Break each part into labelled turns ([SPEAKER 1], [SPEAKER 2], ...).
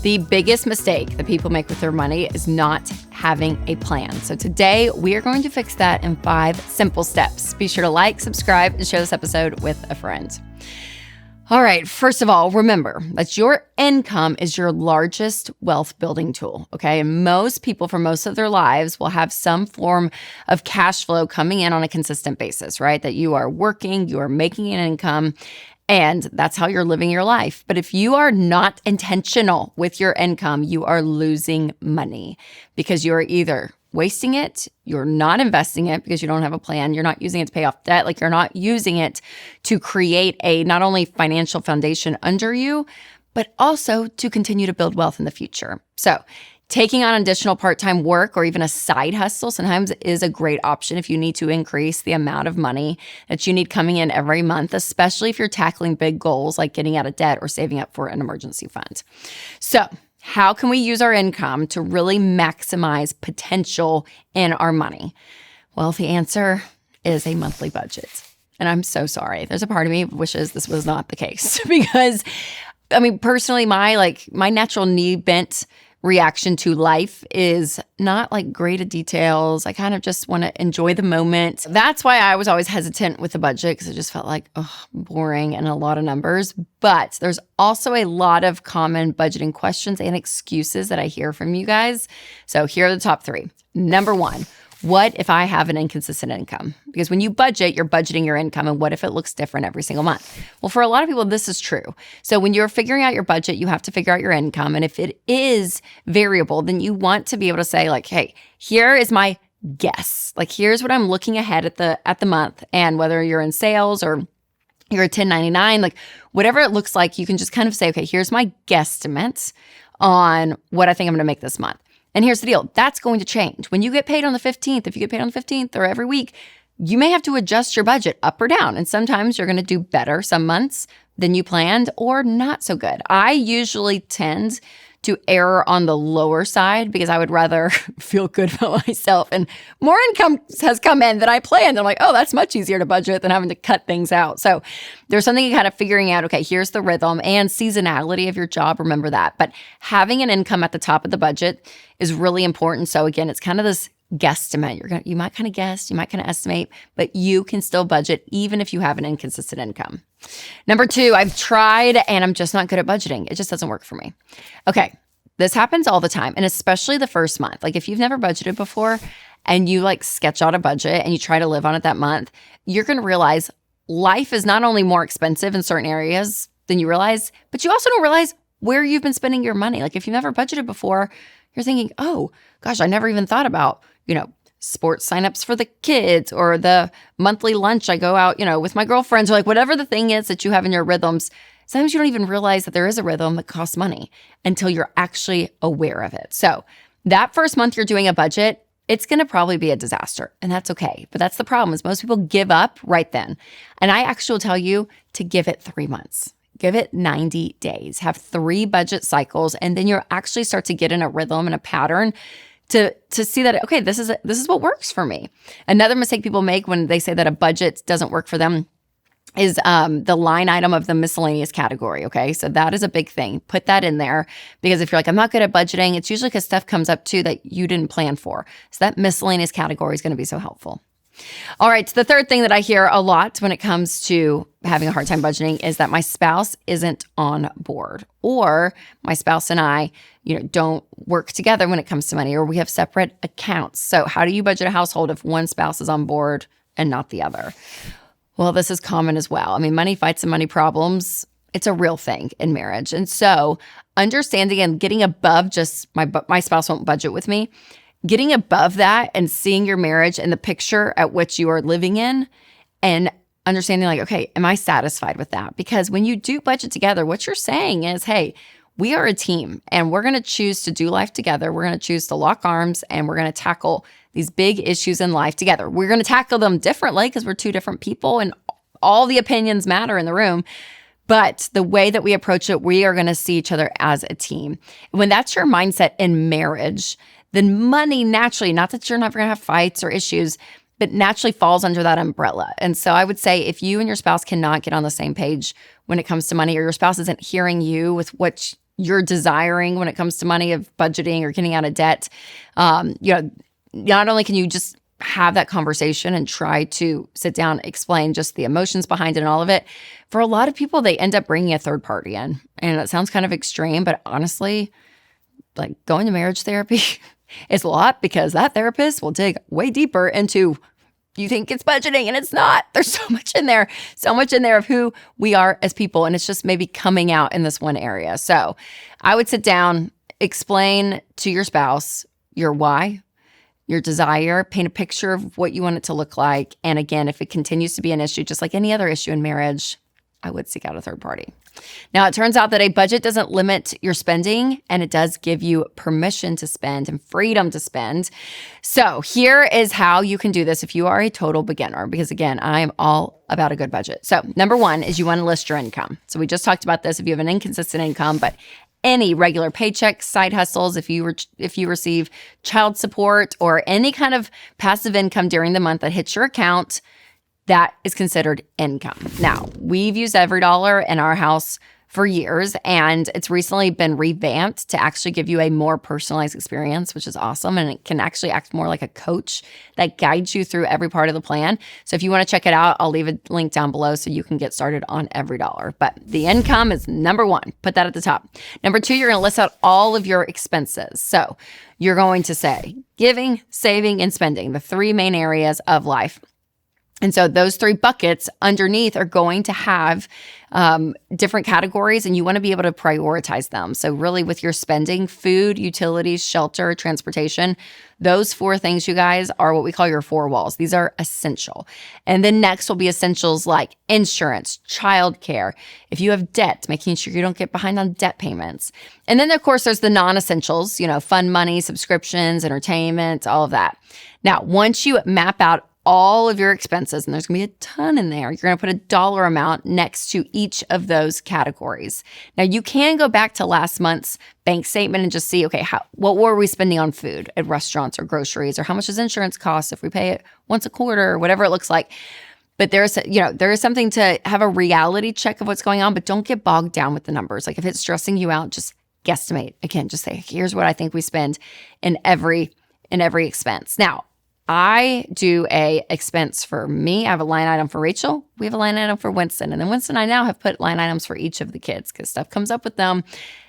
[SPEAKER 1] The biggest mistake that people make with their money is not having a plan. So today we are going to fix that in 5 simple steps. Be sure to like, subscribe, and share this episode with a friend. All right, first of all, remember that your income is your largest wealth building tool, okay? And most people for most of their lives will have some form of cash flow coming in on a consistent basis, right? That you are working, you are making an income, and that's how you're living your life. But if you are not intentional with your income, you are losing money because you're either wasting it, you're not investing it because you don't have a plan, you're not using it to pay off debt, like you're not using it to create a not only financial foundation under you, but also to continue to build wealth in the future. So taking on additional part-time work or even a side hustle sometimes is a great option if you need to increase the amount of money that you need coming in every month, especially if you're tackling big goals like getting out of debt or saving up for an emergency fund. So how can we use our income to really maximize potential in our money? Well, the answer is a monthly budget. And I'm so sorry. There's a part of me that wishes this was not the case because, I mean, personally, my natural knee bent reaction to life is not like great details. I kind of just want to enjoy the moment. That's why I was always hesitant with the budget because it just felt like boring and a lot of numbers. But there's also a lot of common budgeting questions and excuses that I hear from you guys. So here are the top 3. Number 1, what if I have an inconsistent income? Because when you budget, you're budgeting your income. And what if it looks different every single month? Well, for a lot of people, this is true. So when you're figuring out your budget, you have to figure out your income. And if it is variable, then you want to be able to say like, hey, here is my guess. Like, here's what I'm looking ahead at the month. And whether you're in sales or you're a 1099, like whatever it looks like, you can just kind of say, okay, here's my guesstimate on what I think I'm going to make this month. And here's the deal. That's going to change. When you get paid on the 15th, if you get paid on the 15th or every week, you may have to adjust your budget up or down. And sometimes you're going to do better some months than you planned or not so good. I usually tend to err on the lower side because I would rather feel good about myself. And more income has come in than I planned. I'm like, oh, that's much easier to budget than having to cut things out. So there's something kind of figuring out, okay, here's the rhythm and seasonality of your job. Remember that. But having an income at the top of the budget is really important. So again, it's kind of this guesstimate. You might kind of guess, you might kind of estimate, but you can still budget even if you have an inconsistent income. Number 2, I've tried and I'm just not good at budgeting. It just doesn't work for me. Okay, this happens all the time, and especially the first month. Like if you've never budgeted before and you like sketch out a budget and you try to live on it that month, you're going to realize life is not only more expensive in certain areas than you realize, but you also don't realize where you've been spending your money. Like if you've never budgeted before, you're thinking, oh gosh, I never even thought about, sports signups for the kids or the monthly lunch I go out, with my girlfriends or like whatever the thing is that you have in your rhythms. Sometimes you don't even realize that there is a rhythm that costs money until you're actually aware of it. So that first month you're doing a budget, it's going to probably be a disaster, and that's okay. But that's the problem is most people give up right then. And I actually will tell you to give it 3 months. Give it 90 days. Have 3 budget cycles, and then you'll actually start to get in a rhythm and a pattern to see that, okay, this is what works for me. Another mistake people make when they say that a budget doesn't work for them is the line item of the miscellaneous category, okay? So that is a big thing. Put that in there because if you're like, I'm not good at budgeting, it's usually because stuff comes up too that you didn't plan for. So that miscellaneous category is going to be so helpful. All right, so the third thing that I hear a lot when it comes to having a hard time budgeting is that my spouse isn't on board, or my spouse and I, don't work together when it comes to money, or we have separate accounts. So how do you budget a household if one spouse is on board and not the other? Well, this is common as well. I mean, money fights and money problems, it's a real thing in marriage. And so understanding and getting above just my spouse won't budget with me, getting above that and seeing your marriage and the picture at which you are living in and understanding like, okay, am I satisfied with that? Because when you do budget together, what you're saying is, hey, we are a team and we're going to choose to do life together. We're going to choose to lock arms and we're going to tackle these big issues in life together. We're going to tackle them differently because we're 2 different people and all the opinions matter in the room. But the way that we approach it, we are going to see each other as a team. When that's your mindset in marriage, then money naturally, not that you're never going to have fights or issues, but naturally falls under that umbrella. And so I would say if you and your spouse cannot get on the same page when it comes to money, or your spouse isn't hearing you with what you're desiring when it comes to money, of budgeting or getting out of debt, not only can you just have that conversation and try to sit down, explain just the emotions behind it and all of it. For a lot of people, they end up bringing a third party in. And it sounds kind of extreme, but honestly, like going to marriage therapy is a lot, because that therapist will dig way deeper into, you think it's budgeting and it's not. There's so much in there of who we are as people. And it's just maybe coming out in this one area. So I would sit down, explain to your spouse your why, your desire, paint a picture of what you want it to look like. And again, if it continues to be an issue, just like any other issue in marriage, I would seek out a third party. Now, it turns out that a budget doesn't limit your spending, and it does give you permission to spend and freedom to spend. So here is how you can do this if you are a total beginner, because again, I am all about a good budget. So number one is you want to list your income. So we just talked about this. If you have an inconsistent income, but any regular paychecks, side hustles, if you receive child support or any kind of passive income during the month that hits your account, that is considered income. Now, we've used EveryDollar in our house for years, and it's recently been revamped to actually give you a more personalized experience, which is awesome. And it can actually act more like a coach that guides you through every part of the plan. So if you want to check it out, I'll leave a link down below so you can get started on EveryDollar. But the income is number one. Put that at the top. Number two, you're going to list out all of your expenses. So you're going to say giving, saving, and spending, the three main areas of life. And so those three buckets underneath are going to have different categories, and you want to be able to prioritize them. So really with your spending, food, utilities, shelter, transportation, those four things, you guys, are what we call your four walls. These are essential. And then next will be essentials like insurance, childcare. If you have debt, making sure you don't get behind on debt payments. And then, of course, there's the non-essentials, fun money, subscriptions, entertainment, all of that. Now, once you map out all of your expenses, and there's going to be a ton in there, you're going to put a dollar amount next to each of those categories. Now, you can go back to last month's bank statement and just see, okay, what were we spending on food at restaurants or groceries, or how much does insurance cost if we pay it once a quarter, or whatever it looks like. But there is something to have a reality check of what's going on, but don't get bogged down with the numbers. Like if it's stressing you out, just guesstimate. Again, just say, here's what I think we spend in every expense. Now, I do a expense for me. I have a line item for Rachel. We have a line item for Winston. And then Winston and I now have put line items for each of the kids because stuff comes up with them.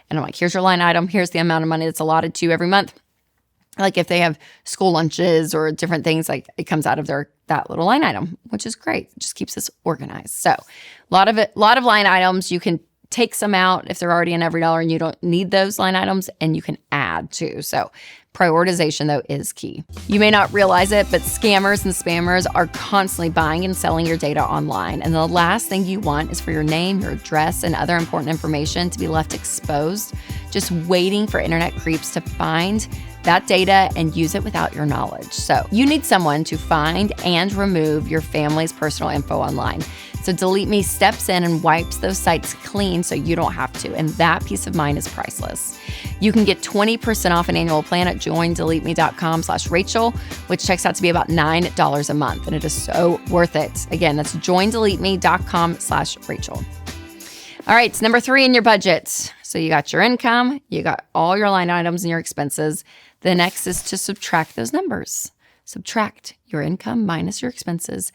[SPEAKER 1] And I'm like, here's your line item. Here's the amount of money that's allotted to you every month. Like if they have school lunches or different things, like it comes out of that little line item, which is great. It just keeps us organized. So a lot of line items. You can take some out if they're already in EveryDollar and you don't need those line items, and you can add too. So prioritization, though, is key. You may not realize it, but scammers and spammers are constantly buying and selling your data online. And the last thing you want is for your name, your address, and other important information to be left exposed, just waiting for internet creeps to find that data and use it without your knowledge. So you need someone to find and remove your family's personal info online. So Delete Me steps in and wipes those sites clean so you don't have to. And that peace of mind is priceless. You can get 20% off an annual plan at joindeleteme.com/Rachel, which checks out to be about $9 a month. And it is so worth it. Again, that's joindeleteme.com/Rachel. All right, number 3 in your budget. So you got your income, you got all your line items and your expenses. The next is to subtract those numbers. Subtract your income minus your expenses,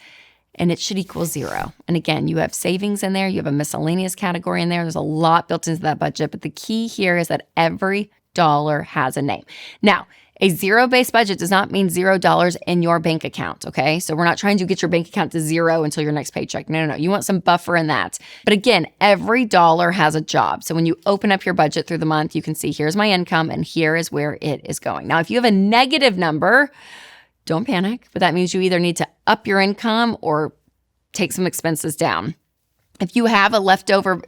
[SPEAKER 1] and it should equal 0. And again, you have savings in there. You have a miscellaneous category in there. There's a lot built into that budget, but the key here is that every dollar has a name. Now, a zero-based budget does not mean $0 in your bank account, okay? So we're not trying to get your bank account to 0 until your next paycheck. No. You want some buffer in that. But again, every dollar has a job. So when you open up your budget through the month, you can see here's my income and here is where it is going. Now, if you have a negative number, don't panic, but that means you either need to up your income or take some expenses down. If you have leftover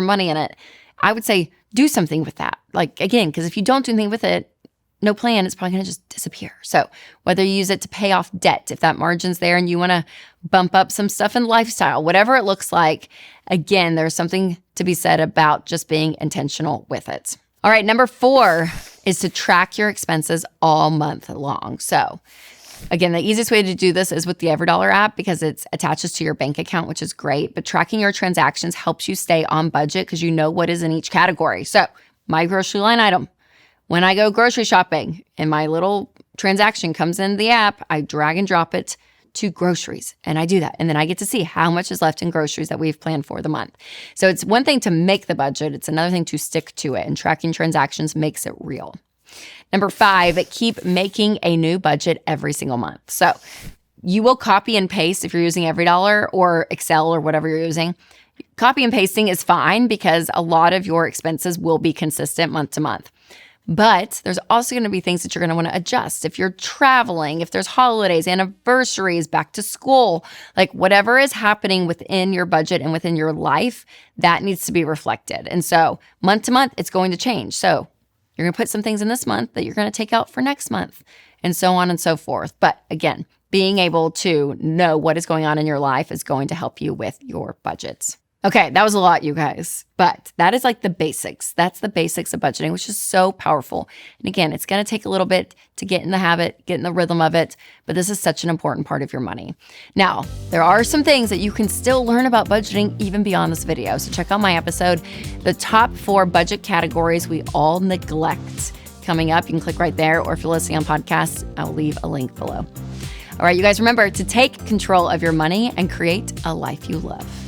[SPEAKER 1] money in it, I would say do something with that. Like again, because if you don't do anything with it, no plan, it's probably going to just disappear. So whether you use it to pay off debt, if that margin's there and you want to bump up some stuff in lifestyle, whatever it looks like, again, there's something to be said about just being intentional with it. All right, number 4 is to track your expenses all month long. So again, the easiest way to do this is with the EveryDollar app because it attaches to your bank account, which is great. But tracking your transactions helps you stay on budget because you know what is in each category. So my grocery line item. When I go grocery shopping and my little transaction comes in the app, I drag and drop it to groceries, and I do that. And then I get to see how much is left in groceries that we've planned for the month. So it's one thing to make the budget. It's another thing to stick to it, and tracking transactions makes it real. Number 5, keep making a new budget every single month. So you will copy and paste if you're using EveryDollar or Excel or whatever you're using. Copy and pasting is fine because a lot of your expenses will be consistent month to month. But there's also going to be things that you're going to want to adjust. If you're traveling, if there's holidays, anniversaries, back to school, like whatever is happening within your budget and within your life, that needs to be reflected. And so month to month, it's going to change. So you're going to put some things in this month that you're going to take out for next month, and so on and so forth. But again, being able to know what is going on in your life is going to help you with your budgets. Okay, that was a lot, you guys, but that is like the basics. That's the basics of budgeting, which is so powerful. And again, it's going to take a little bit to get in the habit, get in the rhythm of it, but this is such an important part of your money. Now, there are some things that you can still learn about budgeting even beyond this video. So check out my episode, the top 4 budget categories we all neglect. Coming up, you can click right there, or if you're listening on podcasts, I'll leave a link below. All right, you guys, remember to take control of your money and create a life you love.